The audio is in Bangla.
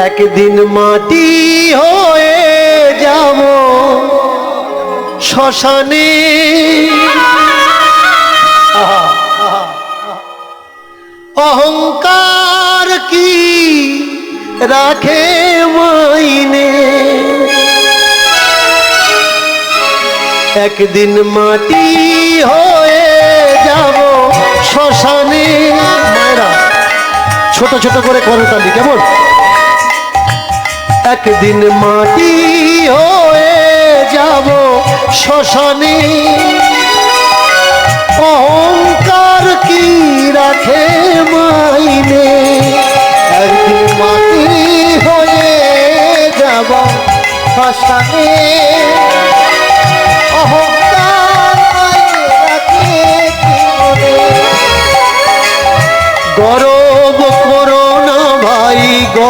একদিন মাটি হয়ে যাব শ্মশানে। অহংকার কি রাখে মাইনে, একদিন মাটি হয়ে যাব শ্মশানে। মায়েরা ছোট ছোট করে করতালি কেমন। একদিন মাটি হয়ে যাব শ্মশানে। অহংকার কি রাখে মাইনে, একদিন মাটি হয়ে যাব শ্মশানে। অহংকার রাখে কি মনে, গর্ব করো না ভাই, গর্ব